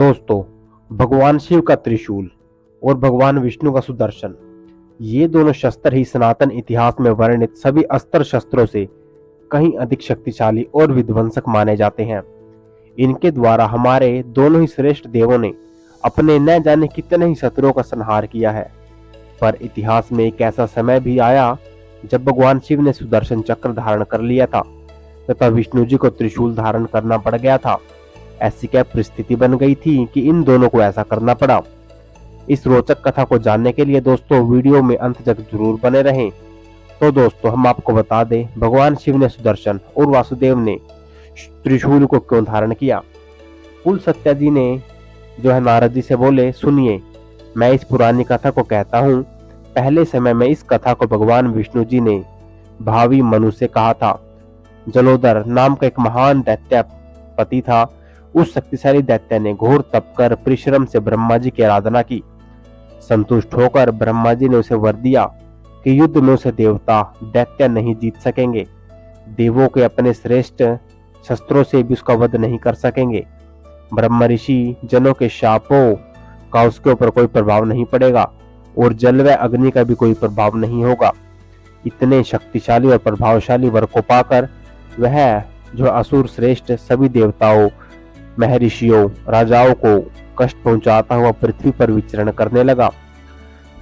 दोस्तों, भगवान शिव का त्रिशूल और भगवान विष्णु का सुदर्शन, ये दोनों शस्त्र ही सनातन इतिहास में वर्णित सभी अस्त्र शस्त्रों से कहीं अधिक शक्तिशाली और विध्वंसक माने जाते हैं। इनके द्वारा हमारे दोनों ही श्रेष्ठ देवों ने अपने न जाने कितने ही शत्रुओं का संहार किया है। पर इतिहास में एक ऐसा समय भी आया जब भगवान शिव ने सुदर्शन चक्र धारण कर लिया था तथा विष्णु जी को त्रिशूल धारण करना पड़ गया था। ऐसी क्या परिस्थिति बन गई थी कि इन दोनों को ऐसा करना पड़ा। इस रोचक कथा को जानने के लिए दोस्तों वीडियो में अंत तक जरूर बने रहें। तो दोस्तों हम आपको बता दें, भगवान शिव ने सुदर्शन और वासुदेव ने त्रिशूल को क्यों धारण किया। कुल सत्या जी ने जो है नारद जी से बोले, सुनिए, मैं इस पुरानी कथा को कहता हूँ। पहले समय में इस कथा को भगवान विष्णु जी ने भावी मनु से कहा था। जलोदर नाम का एक महान दैत्य पति था। उस शक्तिशाली दैत्य ने घोर तप कर परिश्रम से ब्रह्मा जी की आराधना की। संतुष्ट होकर ब्रह्मा जी ने उसे वर दिया कि युद्ध में उसे देवता दैत्य नहीं जीत सकेंगे। देवों के अपने श्रेष्ठ शस्त्रों से भी उसका वध नहीं कर सकेंगे। ब्रह्म ऋषि जनों के शापों का उसके ऊपर कोई प्रभाव नहीं पड़ेगा और जल व अग्नि का भी कोई प्रभाव नहीं होगा। इतने शक्तिशाली और प्रभावशाली वर को पाकर वह जो असुर श्रेष्ठ सभी देवताओं, महर्षियों, राजाओं को कष्ट पहुंचाता हुआ पृथ्वी पर विचरण करने लगा।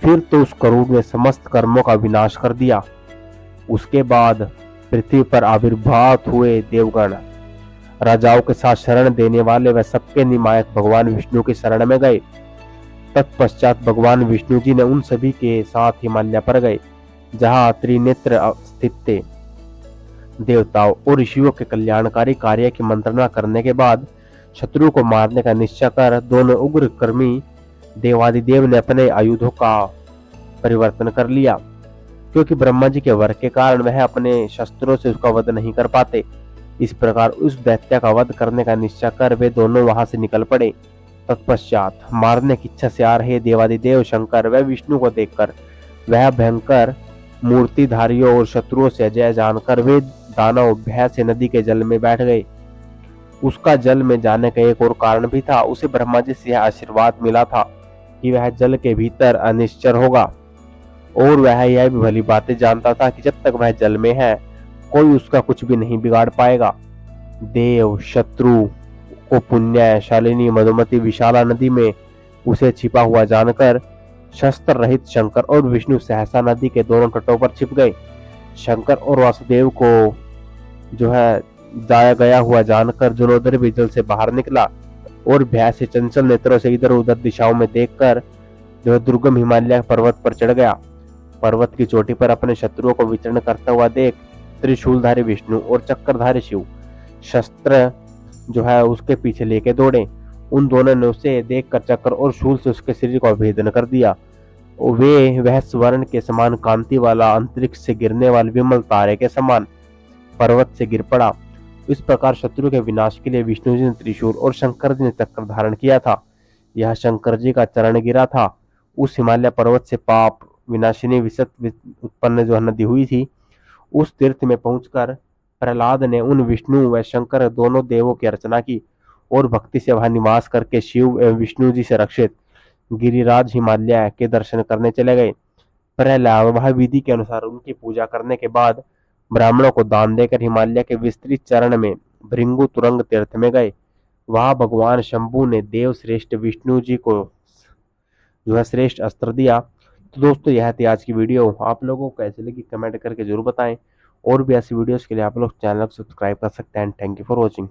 फिर तो उस क्रूर ने समस्त कर्मों का विनाश कर दिया। उसके बाद पृथ्वी पर आविर्भाव हुए देवगण राजाओं के साथ शरण देने वाले व सबके निमायक भगवान विष्णु की शरण में गए। तत्पश्चात भगवान विष्णु जी ने उन सभी के साथ हिमालय पर गए, जहां त्रिनेत्र स्थित थे। देवताओं और ऋषियों के कल्याणकारी कार्य की मंत्रणा करने के बाद शत्रु को मारने का निश्चय कर दोनों उग्र कर्मी देवादिदेव ने अपने आयुधों का परिवर्तन कर लिया, क्योंकि ब्रह्मा जी के वर के कारण वह अपने शस्त्रों से उसका वध नहीं कर पाते। इस प्रकार उस दैत्य का वध करने का निश्चय कर वे दोनों वहां से निकल पड़े। तत्पश्चात मारने की इच्छा से आ रहे देवादिदेव शंकर व विष्णु को देखकर वह भयंकर मूर्तिधारियों और शत्रुओं से अजय जानकर वे दानव भय से नदी के जल में बैठ गए। उसका जल में जाने का एक और कारण भी था। उसे ब्रह्मा जी से आशीर्वाद मिला था कि वह जल के भीतर अनिश्चर होगा और वह यह भी भली बातें जानता था कि जब तक वह जल में है कोई उसका कुछ भी नहीं बिगाड़ पाएगा। देव शत्रु को पुण्य शालिनी मधुमती विशाला नदी में उसे छिपा हुआ जानकर शस्त्र रहित शंकर और विष्णु सहसा नदी के दोनों तटों पर छिप गए। शंकर और वासुदेव को जो है जाया गया हुआ जानकर जलोदर भी जल से बाहर निकला और भय से चंचल नेत्रों से इधर उधर दिशाओं में देखकर जो है दुर्गम हिमालय पर्वत पर चढ़ गया। पर्वत की चोटी पर अपने शत्रुओं को विचरण करता हुआ देख त्रिशूलधारी विष्णु और चक्रधारी शिव शस्त्र जो है उसके पीछे लेके दौड़े। उन दोनों ने उसे देखकर चक्र और शूल से उसके शरीर को भेदन कर दिया। वह स्वर्ण के समान कांति वाला अंतरिक्ष से गिरने वाले विमल तारे के समान पर्वत से गिर पड़ा। इस प्रकार शत्रु के विनाश के लिए विष्णु जी ने त्रिशूल और शंकर जी ने चक्र धारण किया था। यह शंकर जी का चरण गिरा था। उस हिमालय पर्वत से पाप विनाशिनी विसत उत्पन्न जो नदी हुई थी, उस तीर्थ में पहुंचकर प्रहलाद ने उन विष्णु व शंकर दोनों देवों की अर्चना की और भक्ति से वहां निवास करके शिव एवं विष्णु जी से रक्षित गिरिराज हिमालय के दर्शन करने चले गए। प्रहलाद वह विधि के अनुसार उनकी पूजा करने के बाद ब्राह्मणों को दान देकर हिमालय के विस्तृत चरण में भृंगु तुरंग तीर्थ में गए। वहां भगवान शंभु ने देव श्रेष्ठ विष्णु जी को जो है श्रेष्ठ अस्त्र दिया। तो दोस्तों यह थी आज की वीडियो। आप लोगों को कैसी लगी कमेंट करके जरूर बताएं और भी ऐसी वीडियोस के लिए आप लोग चैनल को सब्सक्राइब कर सकते हैं। Thank you for watching.